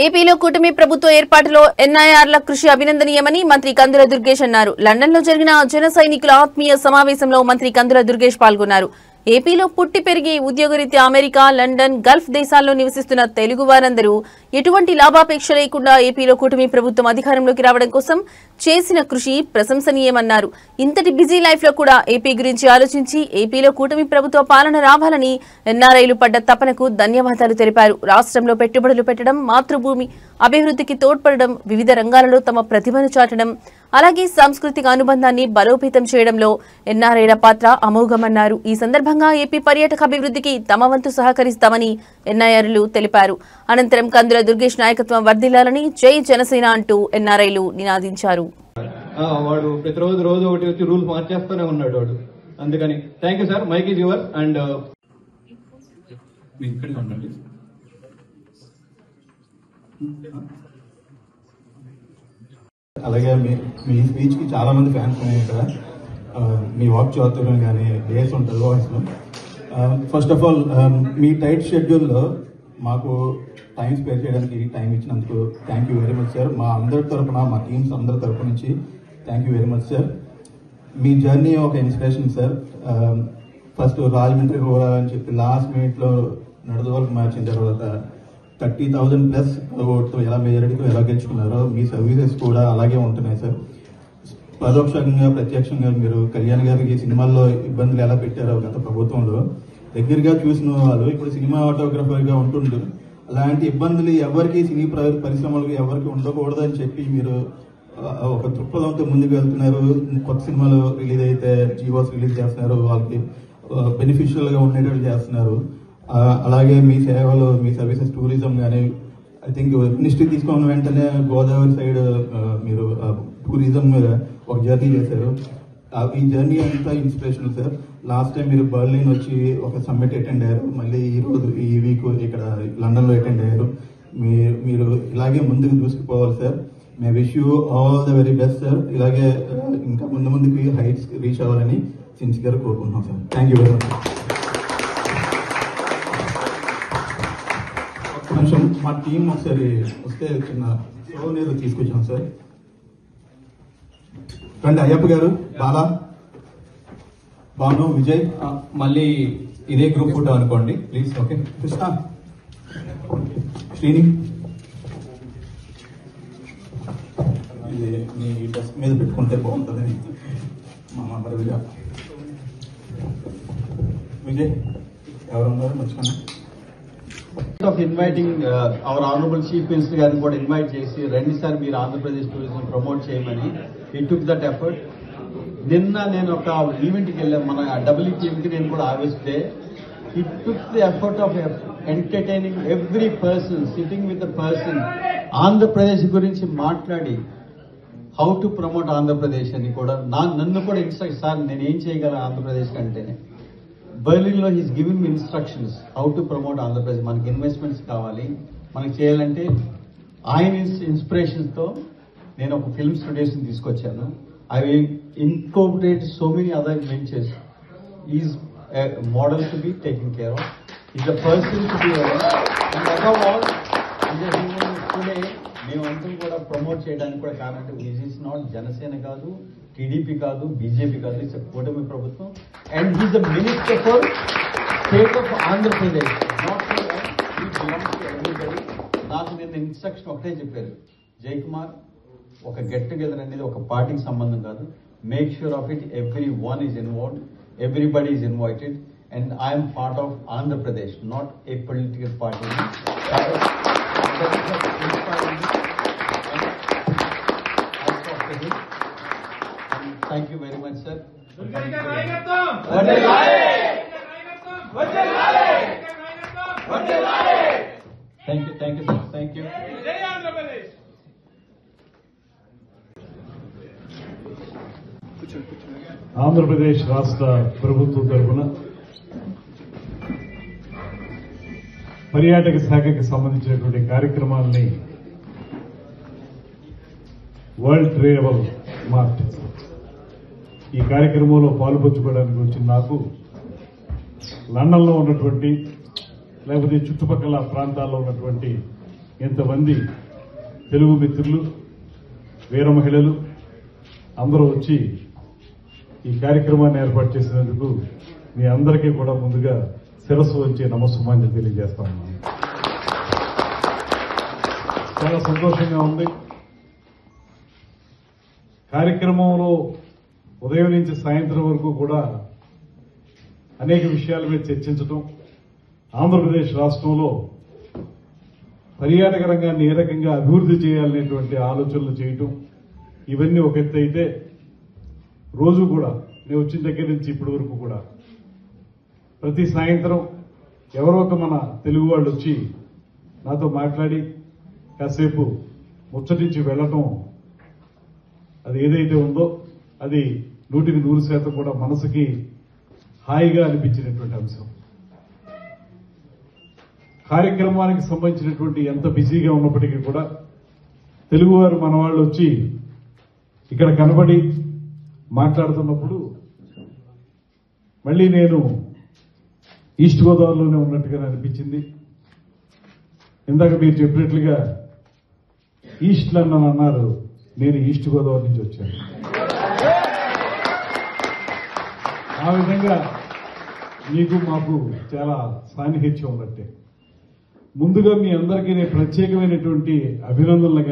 ఏపీలో కూటమి ప్రభుత్వ ఏర్పాటులో ఎన్ఐఆర్ల కృషి అభినందనీయమని మంత్రి కందుల దుర్గేష్ అన్నారు. లండన్లో జరిగిన జన సైనికుల ఆత్మీయ సమావేశంలో మంత్రి కందుల దుర్గేష్ పాల్గొన్నారు. ఏపీలో పుట్టి పెరిగి ఉద్యోగరీత్యా అమెరికా, లండన్, గల్ఫ్ దేశాల్లో నివసిస్తున్న తెలుగు వారందరూ ఎటువంటి లాభాపేక్ష లేకుండా ఏపీలో కూటమి ప్రభుత్వం అధికారంలోకి రావడం కోసం చేసిన కృషి ప్రశంసనీయమన్నారు. ఇంతటి బిజీ లైఫ్ లో కూడా ఏపీ గురించి ఆలోచించి ఏపీలో కూటమి ప్రభుత్వ పాలన రావాలని ఎన్ఆర్ఐలు పడ్డ తపనకు ధన్యవాదాలు తెలిపారు. రాష్ట్రంలో పెట్టుబడులు పెట్టడం, మాతృభూమి అభివృద్ధికి తోడ్పడడం, వివిధ రంగాలలో తమ ప్రతిభను చాటడం, అలాగే సాంస్కృతిక అనుబంధాన్ని బలోపేతం చేయడంలో ఎన్ఆర్ఐల పాత్ర అమోఘమన్నారు. ఈ సందర్భంగా ఏపీ పర్యాటక అభివృద్ధికి తమ వంతు సహకరిస్తామని ఎన్ఐఆర్లు తెలిపారు. అనంతరం కందుల దుర్గేష్ నాయకత్వం వర్ధిల్లాలని జై జనసేన అంటూ ఎన్ఆర్ఐలు నినాదించారు. వాడు ప్రతిరోజు ఒకటి వచ్చి రూల్స్ మార్చేస్తూనే ఉన్నాడు వాడు. అందుకని thank you sir. Mic is your and ఇక్కడే ఉండండి. అలాగే మీ స్పీచ్ కి చాలా మంది ఫ్యాన్స్ ఉన్నాయి ఇక్కడ. మీ వాక్ చాతుర్యం కానీ డేస్ ఉంటుంది వాయిస్లో. First of all me tight షెడ్యూల్లో మాకు టైం స్పేర్ చేయడానికి టైం ఇచ్చినందుకు thank you very much sir. మా అందరి తరఫున, మా టీమ్స్ అందరి తరఫు నుంచి thank you very much sir. Me journey ఒక ఇన్స్పిరేషన్ సార్. ఫస్ట్ రాజమండ్రి పోవాలని చెప్పి లాస్ట్ మినిట్లో నడదవరకు మార్చిన తర్వాత 30,000+ ఓట్తో ఎలా మెజారిటీతో ఎలా గెలుచుకున్నారో మీ సర్వీసెస్ కూడా అలాగే ఉంటున్నాయి సార్. పరోక్షంగా ప్రత్యక్షంగా మీరు కళ్యాణ్ గారికి సినిమాల్లో ఇబ్బందులు ఎలా పెట్టారో గత ప్రభుత్వంలో దగ్గరగా చూసిన వాళ్ళు ఇప్పుడు సినిమా ఆటోగ్రాఫర్గా ఉంటుండ్రు. అలాంటి ఇబ్బందులు ఎవరికి సినీ పరిశ్రమలకు ఎవరికి ఉండకూడదని చెప్పి మీరు ఒక దృక్పథంతో ముందుకు వెళ్తున్నారు. కొత్త సినిమాలు రిలీజ్ అయితే జీవోస్ రిలీజ్ చేస్తున్నారు, వాళ్ళకి బెనిఫిషియల్ గా ఉండేటట్టు చేస్తున్నారు. అలాగే మీ సేవలు, మీ సర్వీసెస్, టూరిజం కానీ ఐ థింక్ మినిస్ట్రీ తీసుకున్న వెంటనే గోదావరి సైడ్ మీరు టూరిజం ఒక జర్నీ చేశారు. ఈ జర్నీ అంతా ఇన్స్పిరేషనల్ సార్. లాస్ట్ టైం మీరు బర్లిన్ వచ్చి ఒక సమ్మిట్ అటెండ్ అయ్యారు, మళ్ళీ ఈ వీక్ ఇక్కడ లండన్లో అటెండ్ అయ్యారు. మీరు ఇలాగే ముందుకు దూసుకుపోవాలి sir. May wish you all the very best sir. ఇలాగే ఇంకా ముందుకి హైట్స్ రీచ్ అవ్వాలని సిన్సియర్గా కోరుకుంటున్నాం sir. Thank you very much. కొంచెం మా టీం ఒకసారి వస్తే చిన్న షో అనేది తీసుకొచ్చాం సార్. రండి అయ్యప్ప గారు, బాలా, భాను, విజయ్. మళ్ళీ ఇదే గ్రూప్ ఫోటో అనుకోండి ప్లీజ్. ఓకే కృష్ణ, శ్రీని, ఇది మీ డెస్క్ మీద పెట్టుకుంటే బాగుంటుంది. మా మెంబర్ విజయ్ ఎవరున్నారు మర్చిపోయినా. Of inviting our honourable chief minister గారిని కూడా ఇన్వైట్ చేసి రండి సార్ మీరు ఆంధ్రప్రదేశ్ టూరిజం ప్రమోట్ చేయమని. ఈ టుక్ దట్ ఎఫర్ట్. నిన్న నేను ఒక ఈవెంట్కి వెళ్ళాను, మన WTMకి నేను కూడా ఆవిస్తే. ఈ took the effort of entertaining every person, sitting with the person, Andhra Pradesh గురించి మాట్లాడి హౌ టు ప్రమోట్ ఆంధ్రప్రదేశ్ అని కూడా నన్ను కూడా ఇన్స్ట్రక్ట్ సార్ నేను ఏం చేయగలను ఆంధ్రప్రదేశ్ కంటేనే. బర్లిన్లో he's giving me instructions how to promote Andhra Pradesh. మనకి ఇన్వెస్ట్మెంట్స్ కావాలి, మనకి చేయాలంటే ఆయన ఇన్స్పిరేషన్స్తో నేను ఒక ఫిల్మ్ స్టూడియోస్ని తీసుకొచ్చాను. I will incorporate so many other ventures. Is model to be taking care of, is a person to be and above all today మేమంతా కూడా ప్రమోట్ చేయడానికి కూడా కారణం ఈజ్ ఈస్ నాట్ జనసేన కాదు, టీడీపీ కాదు, బీజేపీ కాదు, ఇట్స్ కూటమి ప్రభుత్వం. And he's the minister for state of Andhra Pradesh, not everybody. నాకు నిన్న ఇన్స్ట్రక్షన్ ఒకటే చెప్పారు, జయకుమార్ ఒక గెట్ టుగెదర్ అనేది ఒక పార్టీకి సంబంధం కాదు, make sure of it every one is involved, everybody is invited and I'm part of Andhra Pradesh, not a political party. Thank you very much, sir. Thank you, sir. Thank you. Andhra Pradesh రాష్ట్ర ప్రభుత్వం తరఫున పర్యాటక శాఖకి సంబంధించినటువంటి కార్యక్రమాలని వరల్డ్ ట్రేవల్ మార్ట్ ఈ కార్యక్రమంలో పాల్పంచుకోవడానికి వచ్చిన నాకు లండన్లో ఉన్నటువంటి లేకపోతే చుట్టుపక్కల ప్రాంతాల్లో ఉన్నటువంటి ఇంతమంది తెలుగు మిత్రులు, వీర మహిళలు అందరూ వచ్చి ఈ కార్యక్రమాన్ని ఏర్పాటు చేసినందుకు మీ అందరికీ కూడా ముందుగా శిరస్సు వంచి నమస్సుమాంజలి తెలియజేస్తా ఉన్నాను. చాలా సంతోషంగా ఉంది. కార్యక్రమంలో ఉదయం నుంచి సాయంత్రం వరకు కూడా అనేక విషయాల మీద చర్చించడం, ఆంధ్రప్రదేశ్ రాష్ట్రంలో పర్యాటక రంగాన్ని ఏ రకంగా అభివృద్ధి చేయాలనేటువంటి ఆలోచనలు చేయటం, ఇవన్నీ ఒక ఎత్తు అయితే, రోజు కూడా నేను వచ్చిన దగ్గర నుంచి ఇప్పటి వరకు కూడా ప్రతి సాయంత్రం ఎవరో ఒక మన తెలుగు వాళ్ళు వచ్చి నాతో మాట్లాడి కాసేపు ముచ్చటించి వెళ్లటం, అది ఏదైతే ఉందో అది 100% కూడా మనసుకి హాయిగా అనిపించినటువంటి అంశం. కార్యక్రమానికి సంబంధించినటువంటి ఎంత బిజీగా ఉన్నప్పటికీ కూడా తెలుగువారు మన వాళ్ళు వచ్చి ఇక్కడ కనబడి మాట్లాడుతున్నప్పుడు మళ్ళీ నేను ఈస్ట్ గోదావరిలోనే ఉన్నట్టుగా అనిపించింది. ఇందాక మీరు చెప్పినట్లుగా ఈస్ట్ లండన్ అన్నారు, నేను ఈస్ట్ గోదావరి నుంచి వచ్చాను. ఆ విధంగా మీకు మాకు చాలా సాన్నిహిత్యం ఉన్నట్టే. ముందుగా మీ అందరికీ నేను ప్రత్యేకమైనటువంటి అభినందనలు